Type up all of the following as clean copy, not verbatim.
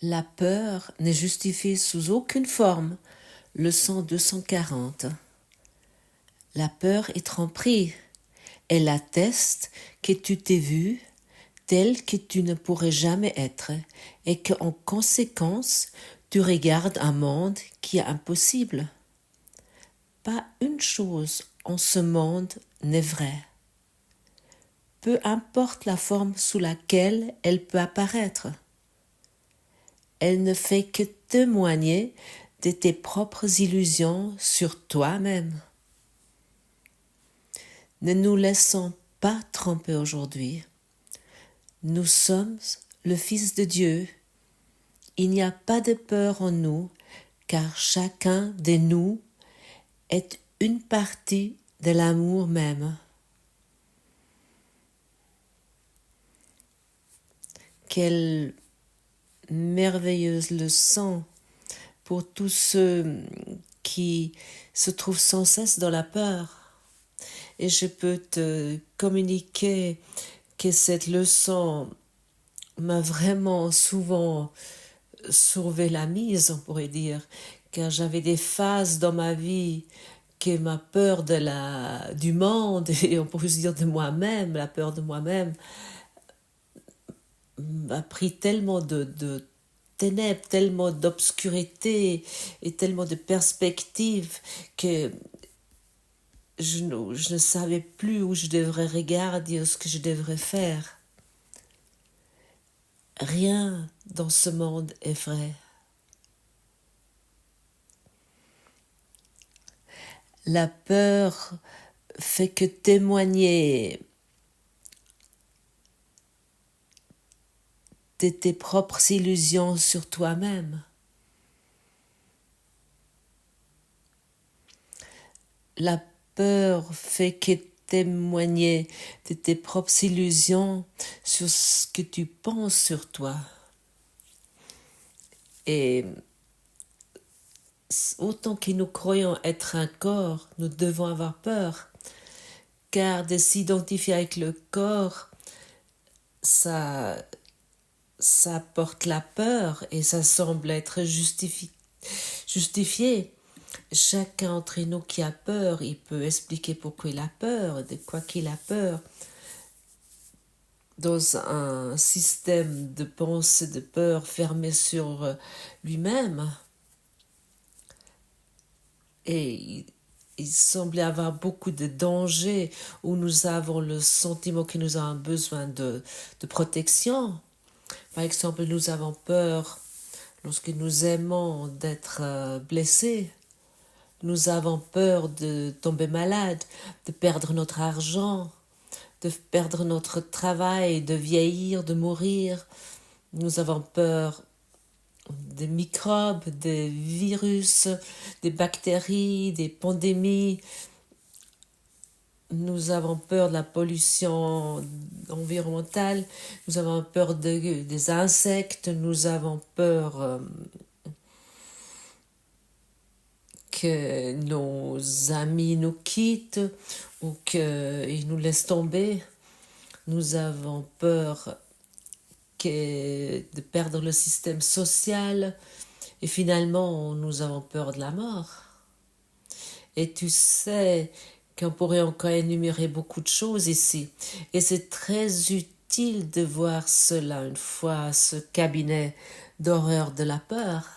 La peur n'est justifiée sous aucune forme. Leçon 240. La peur est tromperie. Elle atteste que tu t'es vu tel que tu ne pourrais jamais être et qu'en conséquence, tu regardes un monde qui est impossible. Pas une chose en ce monde n'est vraie. Peu importe la forme sous laquelle elle peut apparaître. Elle ne fait que témoigner de tes propres illusions sur toi-même. Ne nous laissons pas tromper aujourd'hui. Nous sommes le Fils de Dieu. Il n'y a pas de peur en nous, car chacun de nous est une partie de l'amour même. Quelle merveilleuse leçon pour tous ceux qui se trouvent sans cesse dans la peur. Et je peux te communiquer que cette leçon m'a vraiment souvent sauvé la mise, on pourrait dire, car j'avais des phases dans ma vie que ma peur du monde, et on pourrait dire de moi-même, la peur de moi-même, m'a pris tellement de ténèbres, tellement d'obscurité et tellement de perspectives que je ne savais plus où je devrais regarder, ce que je devrais faire. Rien dans ce monde est vrai. La peur fait que témoigner de tes propres illusions sur toi-même. La peur fait que témoigner de tes propres illusions sur ce que tu penses sur toi. Et autant que nous croyons être un corps, nous devons avoir peur, car de s'identifier avec le corps, ça porte la peur et ça semble être justifié. Chacun d'entre nous qui a peur, il peut expliquer pourquoi il a peur, de quoi qu'il a peur. Dans un système de pensée, de peur fermé sur lui-même. Et il semblait avoir beaucoup de dangers où nous avons le sentiment que nous avons besoin de protection. Par exemple, nous avons peur, lorsque nous aimons, d'être blessés. Nous avons peur de tomber malade, de perdre notre argent, de perdre notre travail, de vieillir, de mourir. Nous avons peur des microbes, des virus, des bactéries, des pandémies. Nous avons peur de la pollution environnementale, nous avons peur des insectes, nous avons peur que nos amis nous quittent ou qu'ils nous laissent tomber. Nous avons peur de perdre le système social et finalement nous avons peur de la mort. Et tu sais qu'on pourrait encore énumérer beaucoup de choses ici. Et c'est très utile de voir cela une fois, ce cabinet d'horreur de la peur.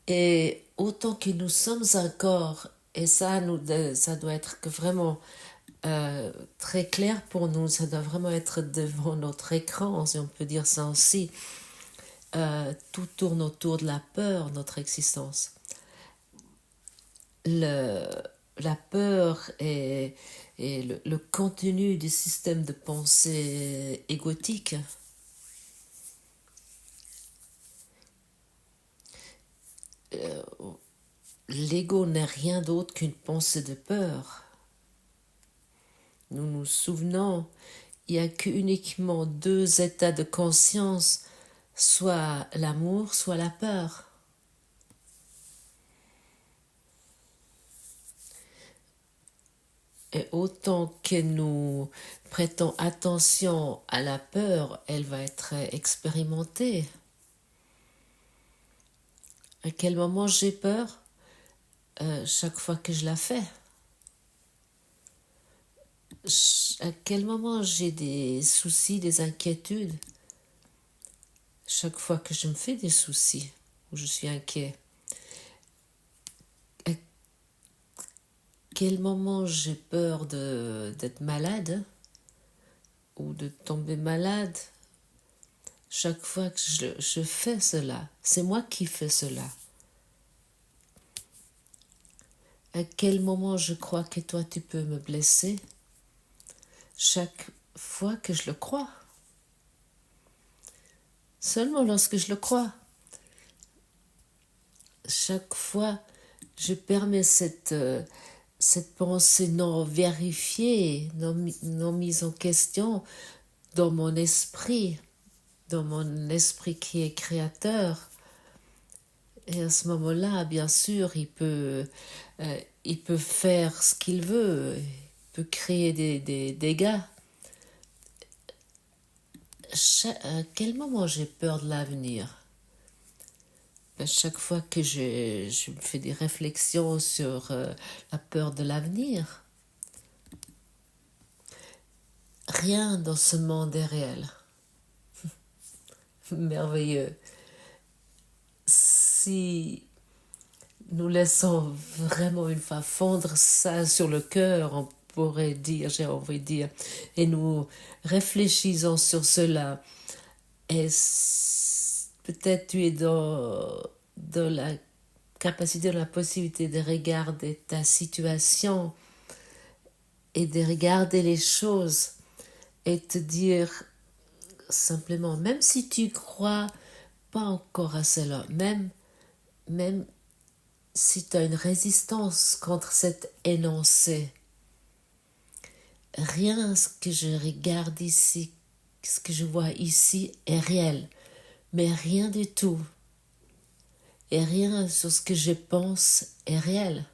Et autant que nous sommes un corps, et ça doit être vraiment très clair pour nous, ça doit vraiment être devant notre écran, si on peut dire ça aussi. Tout tourne autour de la peur, notre existence. La peur est le contenu du système de pensée égotique. L'ego n'est rien d'autre qu'une pensée de peur. Nous nous souvenons, il n'y a qu'uniquement deux états de conscience, soit l'amour, soit la peur. Et autant que nous prêtons attention à la peur, elle va être expérimentée. À quel moment j'ai peur? Chaque fois que je la fais. À quel moment j'ai des soucis, des inquiétudes? Chaque fois que je me fais des soucis, ou je suis inquiet. À quel moment j'ai peur d'être malade ou de tomber malade? Chaque fois que je fais cela, c'est moi qui fais cela. À quel moment je crois que toi tu peux me blesser? Chaque fois que je le crois. Seulement lorsque je le crois. Chaque fois, je permets cette pensée non vérifiée, non mise en question dans mon esprit qui est créateur. Et à ce moment-là, bien sûr, il peut faire ce qu'il veut, il peut créer des dégâts. À quel moment j'ai peur de l'avenir? Chaque fois que je me fais des réflexions sur la peur de l'avenir, rien dans ce monde est réel. Merveilleux. Si nous laissons vraiment une fois fondre ça sur le cœur, on pourrait dire, j'ai envie de dire, et nous réfléchissons sur cela, et peut-être tu es dans la capacité, dans la possibilité de regarder ta situation et de regarder les choses et te dire simplement, même si tu crois pas encore à cela, même si tu as une résistance contre cet énoncé, rien ce que je regarde ici, ce que je vois ici est réel, mais rien du tout. Et rien sur ce que je pense est réel.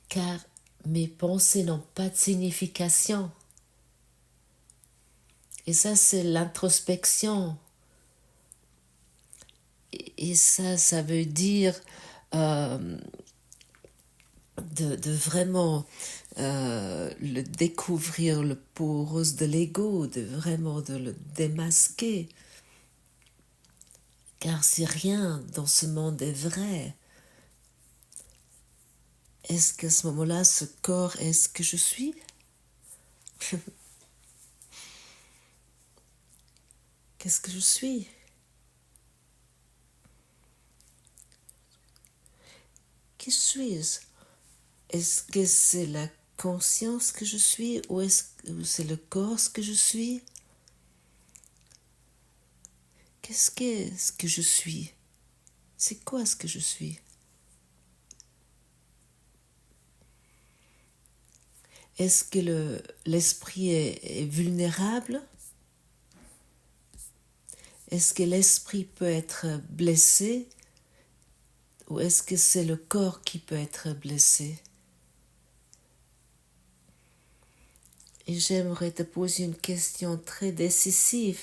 Car mes pensées n'ont pas de signification. Et ça, c'est l'introspection. Et ça veut dire de vraiment le découvrir, le peau rose de l'ego, de vraiment de le démasquer. Car si rien dans ce monde est vrai, est-ce qu'à ce moment-là, ce corps est ce que je suis? Qu'est-ce que je suis? Qui suis-je? Est-ce que c'est la conscience que je suis ou est-ce que c'est le corps ce que je suis? Qu'est-ce que je suis? C'est quoi ce que je suis? Est-ce que l'esprit est vulnérable? Est-ce que l'esprit peut être blessé? Ou est-ce que c'est le corps qui peut être blessé? Et j'aimerais te poser une question très décisive.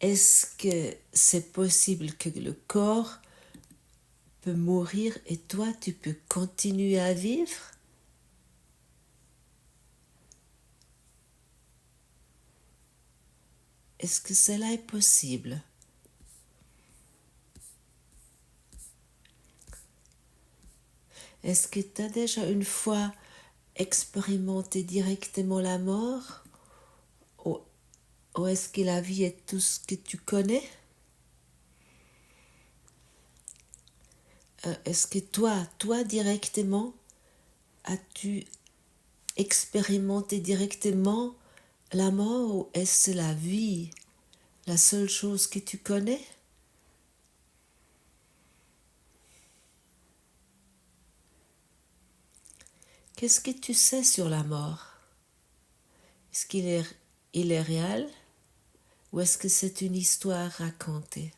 Est-ce que c'est possible que le corps peut mourir et toi tu peux continuer à vivre? Est-ce que cela est possible? Est-ce que tu as déjà une fois expérimenté directement la mort? Ou est-ce que la vie est tout ce que tu connais? Est-ce que toi directement, as-tu expérimenté directement la mort ou est-ce la vie la seule chose que tu connais? Qu'est-ce que tu sais sur la mort? Est-ce il est réel ou est-ce que c'est une histoire racontée?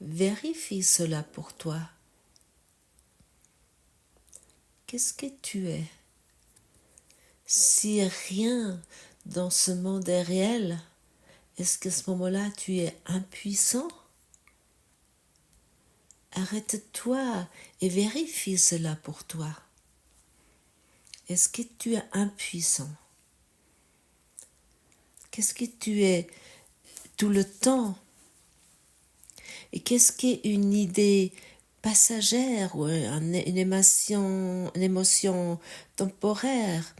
Vérifie cela pour toi. Qu'est-ce que tu es? Si rien dans ce monde est réel, est-ce qu'à ce moment-là, tu es impuissant? Arrête-toi et vérifie cela pour toi. Est-ce que tu es impuissant? Qu'est-ce que tu es tout le temps? Et qu'est-ce qu'est une idée passagère ou une émotion temporaire?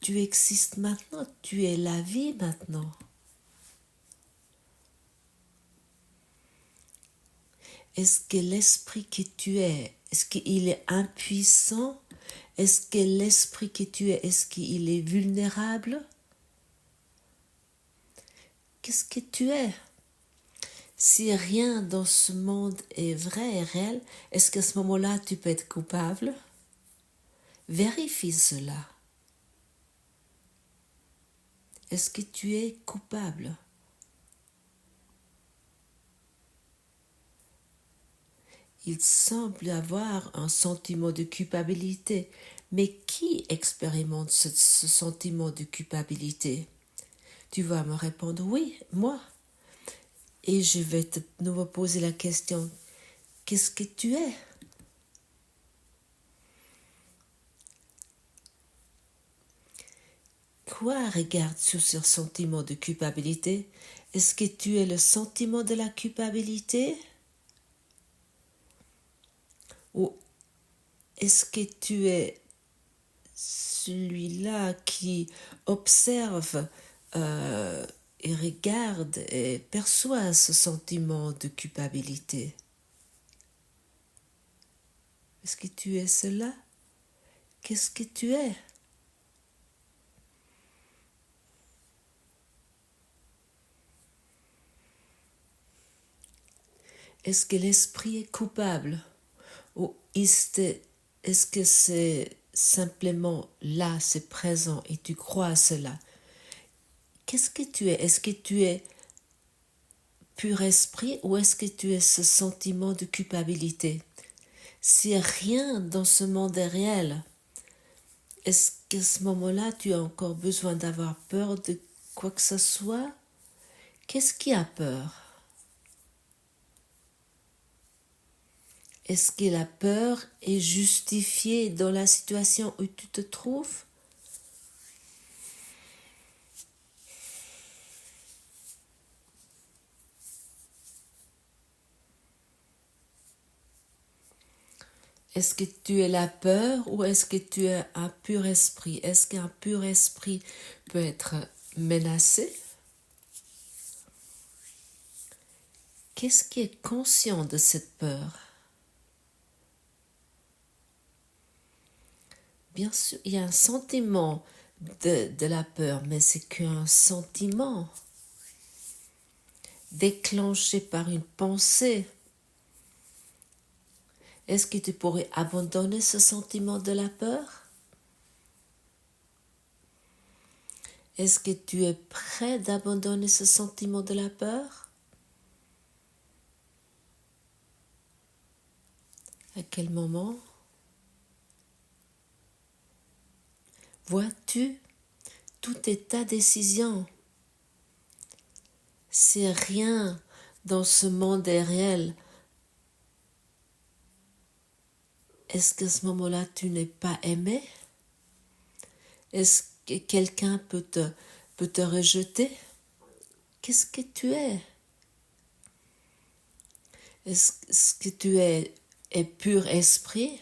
Tu existes maintenant, tu es la vie maintenant. Est-ce que l'esprit que tu es, est-ce qu'il est impuissant? Est-ce que l'esprit que tu es, est-ce qu'il est vulnérable? Qu'est-ce que tu es? Si rien dans ce monde est vrai et réel, est-ce qu'à ce moment-là, tu peux être coupable? Vérifie cela. Est-ce que tu es coupable? Il semble avoir un sentiment de culpabilité, mais qui expérimente ce sentiment de culpabilité? Tu vas me répondre oui, moi. Et je vais te nouveau poser la question, qu'est-ce que tu es? Quoi regarde sur ce sentiment de culpabilité? Est-ce que tu es le sentiment de la culpabilité? Ou est-ce que tu es celui-là qui observe et regarde et perçoit ce sentiment de culpabilité? Est-ce que tu es cela? Qu'est-ce que tu es? Est-ce que l'esprit est coupable? Ou est-ce que c'est simplement là, c'est présent et tu crois à cela? Qu'est-ce que tu es? Est-ce que tu es pur esprit ou est-ce que tu es ce sentiment de culpabilité? Si rien dans ce monde est réel, est-ce qu'à ce moment-là, tu as encore besoin d'avoir peur de quoi que ce soit? Qu'est-ce qui a peur? Est-ce que la peur est justifiée dans la situation où tu te trouves? Est-ce que tu es la peur ou est-ce que tu es un pur esprit? Est-ce qu'un pur esprit peut être menacé? Qu'est-ce qui est conscient de cette peur? Bien sûr, il y a un sentiment de la peur, mais c'est qu'un sentiment déclenché par une pensée. Est-ce que tu pourrais abandonner ce sentiment de la peur? Est-ce que tu es prêt d'abandonner ce sentiment de la peur? À quel moment? Vois-tu, tout est ta décision. Si rien dans ce monde est réel, est-ce qu'à ce moment-là, tu n'es pas aimé? Est-ce que quelqu'un peut te rejeter? Qu'est-ce que tu es? Est-ce que tu es pur esprit?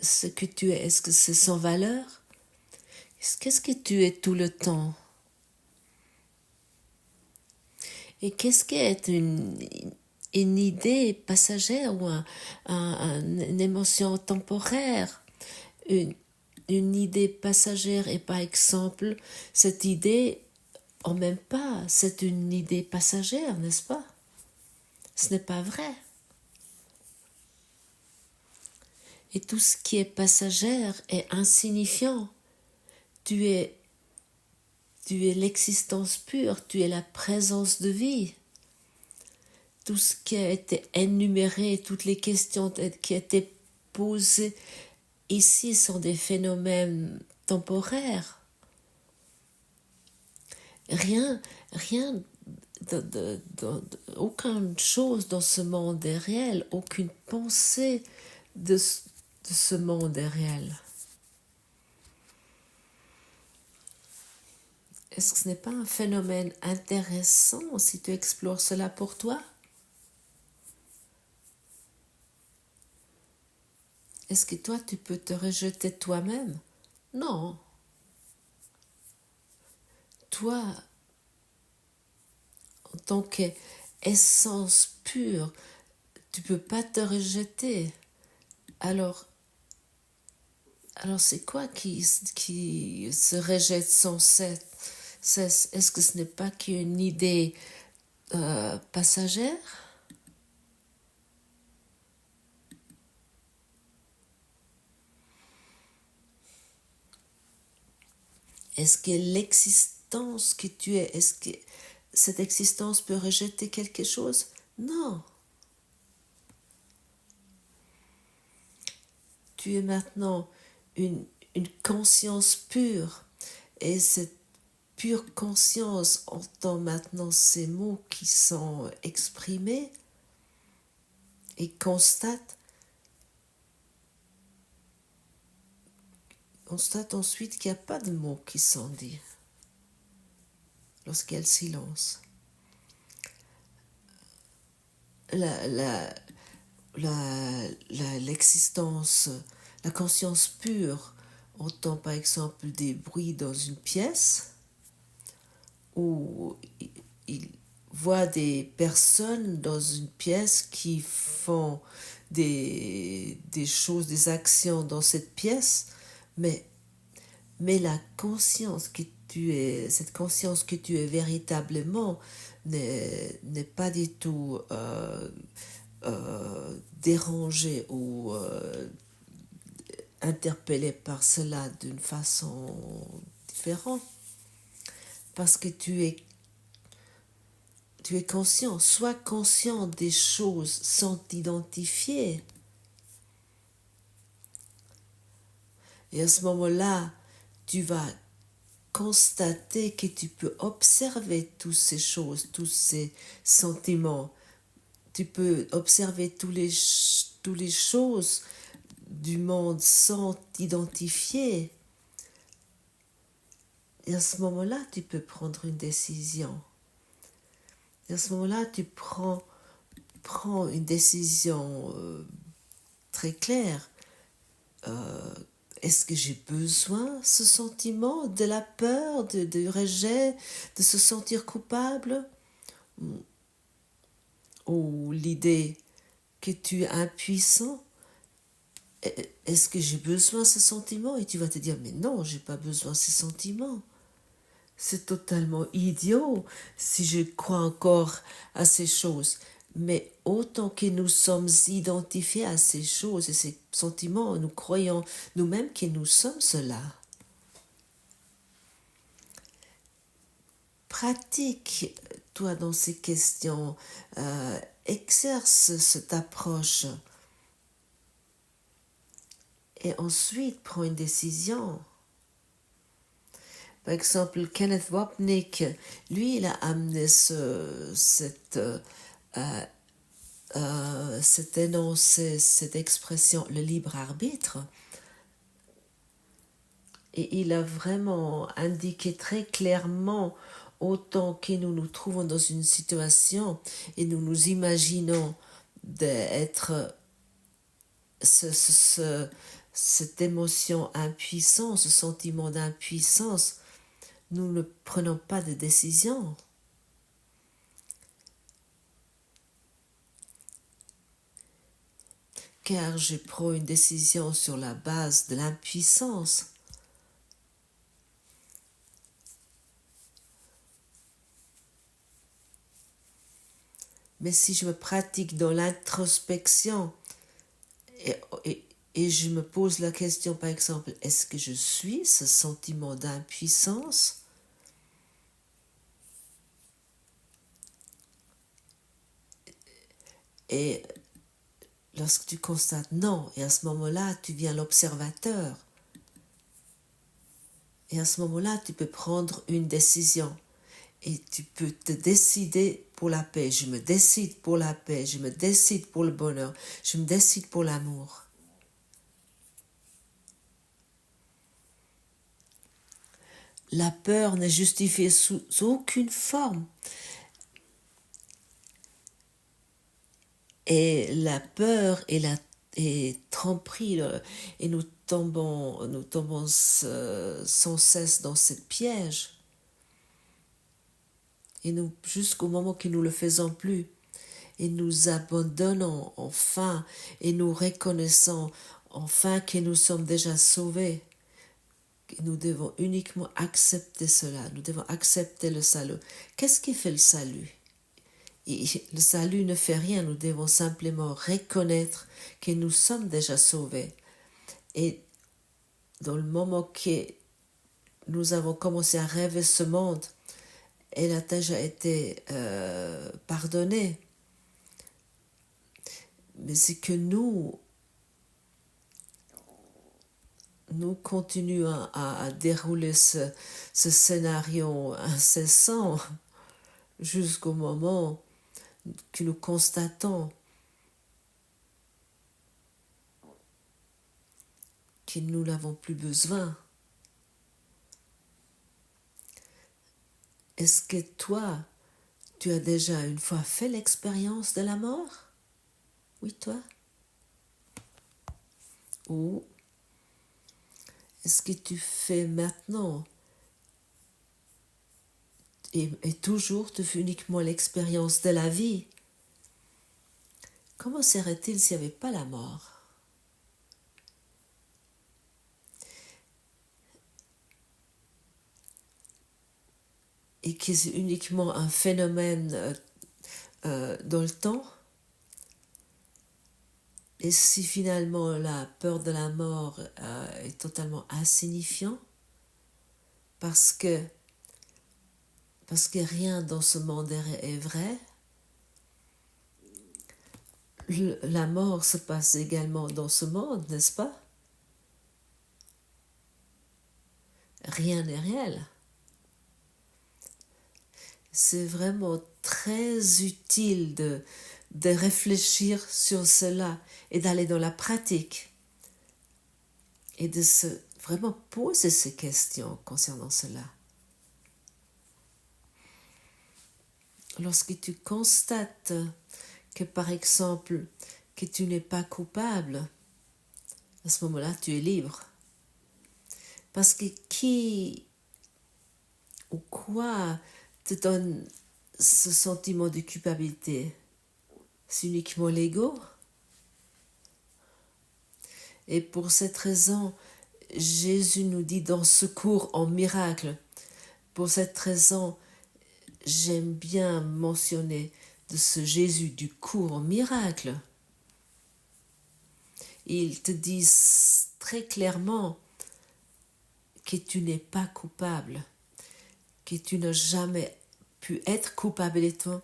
Ce que tu es, est-ce que c'est sans valeur? Qu'est-ce que tu es tout le temps? Et qu'est-ce qu'est une idée passagère ou une émotion temporaire? Une idée passagère et par exemple, cette idée, en même pas, c'est une idée passagère, n'est-ce pas? Ce n'est pas vrai. Et tout ce qui est passagère est insignifiant. Tu es Tu es l'existence pure, tu es la présence de vie. Tout ce qui a été énuméré, toutes les questions qui ont été posées ici sont des phénomènes temporaires. Rien, aucune chose dans ce monde est réel, aucune pensée de ce monde est réelle. Est-ce que ce n'est pas un phénomène intéressant si tu explores cela pour toi? Est-ce que toi, tu peux te rejeter toi-même? Non. Toi, en tant qu'essence pure, tu ne peux pas te rejeter. Alors c'est quoi qui se rejette sans cesse? Est-ce que ce n'est pas qu'une idée passagère? Est-ce que l'existence que tu es, est-ce que cette existence peut rejeter quelque chose? Non. Tu es maintenant une conscience pure. Et cette pure conscience entend maintenant ces mots qui sont exprimés et constate ensuite qu'il n'y a pas de mots qui sont dits lorsqu'il y a le silence. L'existence, la conscience pure entend par exemple des bruits dans une pièce où il voit des personnes dans une pièce qui font des choses, des actions dans cette pièce, mais la conscience que tu es, cette conscience que tu es véritablement n'est pas du tout dérangée ou interpellée par cela d'une façon différente. Parce que tu es conscient, sois conscient des choses sans t'identifier. Et à ce moment-là, tu vas constater que tu peux observer toutes ces choses, tous ces sentiments. Tu peux observer toutes les choses du monde sans t'identifier. Et à ce moment-là, tu peux prendre une décision. Et à ce moment-là, tu prends une décision très claire. Est-ce que j'ai besoin de ce sentiment, de la peur, de rejet, de se sentir coupable? Ou l'idée que tu es impuissant? Est-ce que j'ai besoin de ce sentiment? Et tu vas te dire, mais non, j'ai pas besoin de ces sentiments. C'est totalement idiot si je crois encore à ces choses. Mais autant que nous sommes identifiés à ces choses et ces sentiments, nous croyons nous-mêmes que nous sommes cela. Pratique, toi, dans ces questions. Exerce cette approche. Et ensuite, prends une décision. Par exemple, Kenneth Wapnick, lui, il a amené cet énoncé, cette expression, le libre arbitre. Et il a vraiment indiqué très clairement, autant que nous nous trouvons dans une situation et nous nous imaginons d'être cette émotion impuissance, ce sentiment d'impuissance, nous ne prenons pas de décision. Car je prends une décision sur la base de l'impuissance. Mais si je me pratique dans l'introspection et je me pose la question, par exemple, est-ce que je suis ce sentiment d'impuissance? Et lorsque tu constates non, et à ce moment-là, tu deviens l'observateur. Et à ce moment-là, tu peux prendre une décision. Et tu peux te décider pour la paix. Je me décide pour la paix. Je me décide pour le bonheur. Je me décide pour l'amour. La peur n'est justifiée sous aucune forme. Et la peur est tromperie et nous tombons sans cesse dans ce piège. Et nous, jusqu'au moment que nous ne le faisons plus, et nous abandonnons enfin, et nous reconnaissons enfin que nous sommes déjà sauvés. Et nous devons uniquement accepter cela, nous devons accepter le salut. Qu'est-ce qui fait le salut? Le salut ne fait rien, nous devons simplement reconnaître que nous sommes déjà sauvés. Et dans le moment que nous avons commencé à rêver ce monde, elle a déjà été pardonnée. Mais c'est que nous continuons à dérouler ce scénario incessant jusqu'au moment que nous constatons que nous n'avons plus besoin. Est-ce que toi, tu as déjà une fois fait l'expérience de la mort? Oui, toi? Ou est-ce que tu fais maintenant et toujours tu fais uniquement l'expérience de la vie? Comment serait-il s'il n'y avait pas la mort? Et que c'est uniquement un phénomène dans le temps? Et si finalement la peur de la mort est totalement insignifiant, parce que rien dans ce monde est vrai, la mort se passe également dans ce monde, n'est-ce pas? Rien n'est réel. C'est vraiment très utile de réfléchir sur cela et d'aller dans la pratique et de se vraiment poser ces questions concernant cela. Lorsque tu constates que par exemple que tu n'es pas coupable, à ce moment-là tu es libre. Parce que qui ou quoi te donne ce sentiment de culpabilité? C'est uniquement l'ego. Et pour cette raison, Jésus nous dit dans ce cours en miracle, pour cette raison, j'aime bien mentionner de ce Jésus du cours en miracle. Il te dit très clairement que tu n'es pas coupable, que tu n'as jamais pu être coupable de toi.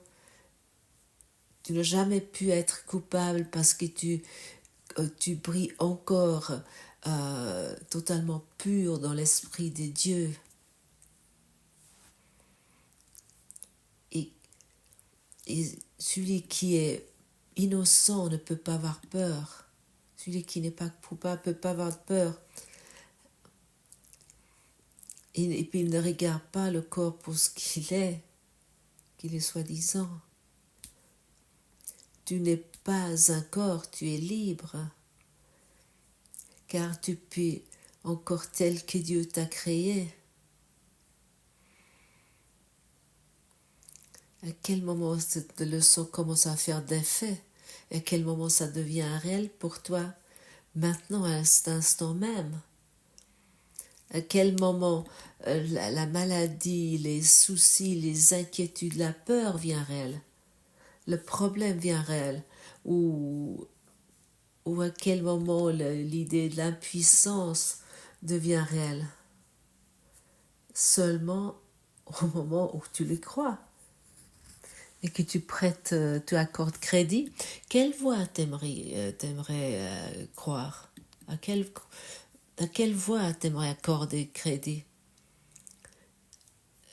Tu n'as jamais pu être coupable parce que tu brilles encore totalement pur dans l'esprit de Dieu. Et celui qui est innocent ne peut pas avoir peur. Celui qui n'est pas coupable ne peut pas avoir peur. Et puis il ne regarde pas le corps pour ce qu'il est soi-disant. Tu n'es pas un corps, tu es libre. Car tu peux encore tel que Dieu t'a créé. À quel moment cette leçon commence à faire d'effet? À quel moment ça devient réel pour toi? Maintenant, à cet instant même. À quel moment la maladie, les soucis, les inquiétudes, la peur vient réel? Le problème vient réel? Ou à quel moment l'idée de l'impuissance devient réelle? Seulement au moment où tu le crois. et que tu accordes crédit, quelle voie t'aimerais croire? À quelle voie t'aimerais accorder crédit?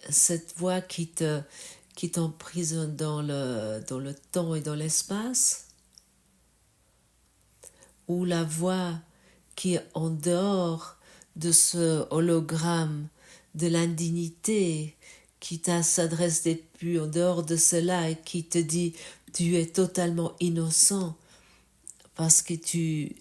Cette voie qui t'emprisonne dans le temps et dans l'espace, ou la voie qui est en dehors de ce hologramme de l'indignité, qui s'adresse depuis en dehors de cela et qui te dit tu es totalement innocent parce que tu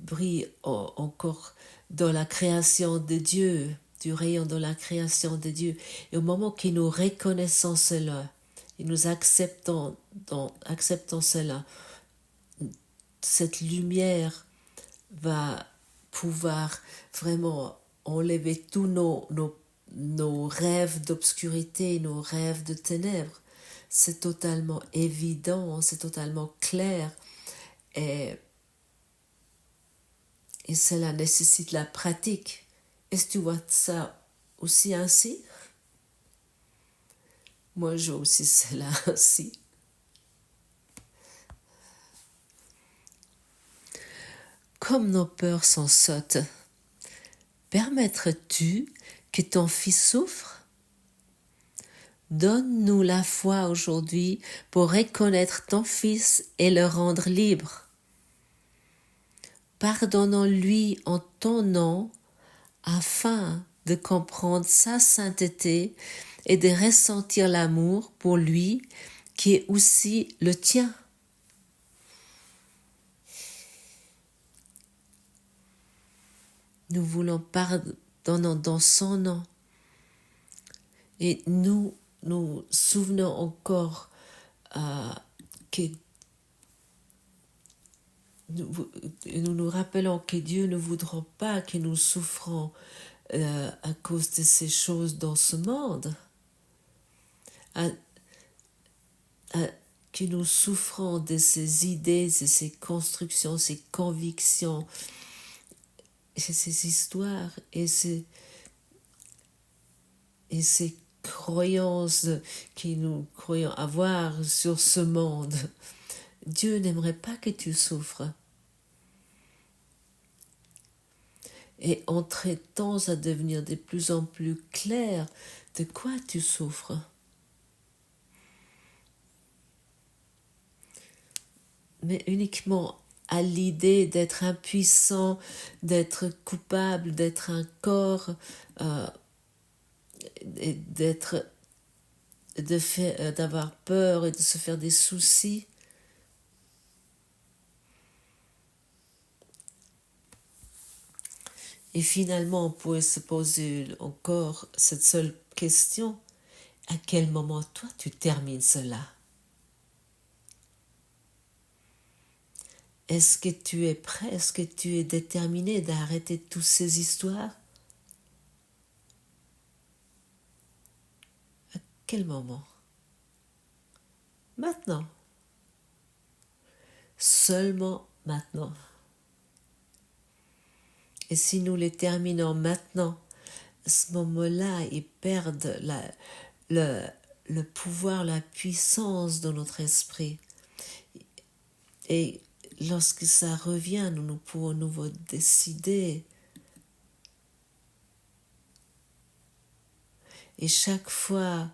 brilles encore dans la création de Dieu, tu rayons dans la création de Dieu. Et au moment que nous reconnaissons cela et nous acceptons cela, cette lumière va pouvoir vraiment enlever tous nos rêves d'obscurité, nos rêves de ténèbres. C'est totalement évident, c'est totalement clair, et cela nécessite la pratique. Est-ce que tu vois ça aussi ainsi? Moi, je vois aussi cela ainsi. Comme nos peurs sont sottes, permettrais-tu que ton fils souffre? Donne-nous la foi aujourd'hui pour reconnaître ton fils et le rendre libre. Pardonnons-lui en ton nom afin de comprendre sa sainteté et de ressentir l'amour pour lui qui est aussi le tien. Nous voulons pardonner dans son nom. Et nous souvenons encore que nous rappelons que Dieu ne voudra pas que nous souffrons à cause de ces choses dans ce monde, que nous souffrons de ces idées, de ces constructions, ces convictions, ces histoires et ces croyances que nous croyons avoir sur ce monde. Dieu n'aimerait pas que tu souffres. Et en traitant à devenir de plus en plus clair de quoi tu souffres. Mais uniquement à l'idée d'être impuissant, d'être coupable, d'être un corps, d'avoir peur et de se faire des soucis. Et finalement, on pourrait se poser encore cette seule question. À quel moment, toi, tu termines cela? Est-ce que tu es prêt? Est-ce que tu es déterminé d'arrêter toutes ces histoires? À quel moment? Maintenant. Seulement maintenant. Et si nous les terminons maintenant, à ce moment-là, ils perdent le pouvoir, la puissance de notre esprit. Et lorsque ça revient, nous pouvons nouveau décider. Et chaque fois,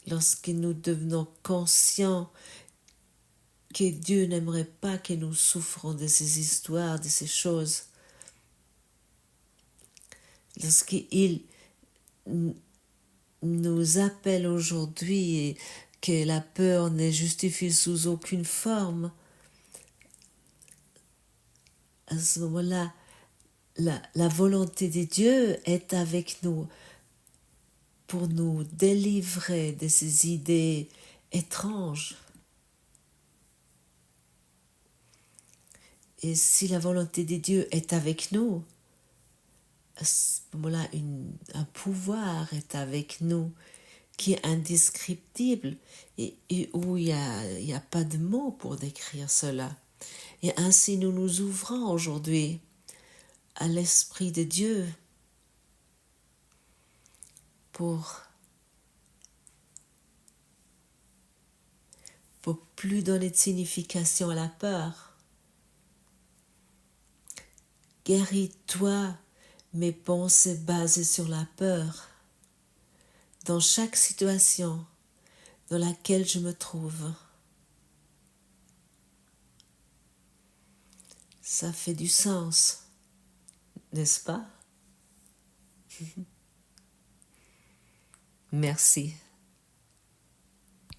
lorsque nous devenons conscients que Dieu n'aimerait pas que nous souffrons de ces histoires, de ces choses, lorsqu'il nous appelle aujourd'hui et que la peur n'est justifiée sous aucune forme, à ce moment-là, la volonté de Dieu est avec nous pour nous délivrer de ces idées étranges. Et si la volonté de Dieu est avec nous, à ce moment-là, un pouvoir est avec nous qui est indescriptible et où il y a pas de mots pour décrire cela. Et ainsi nous nous ouvrons aujourd'hui à l'Esprit de Dieu pour Faut plus donner de signification à la peur. Guéris-toi mes pensées basées sur la peur. Dans chaque situation dans laquelle je me trouve. Ça fait du sens, n'est-ce pas? Merci.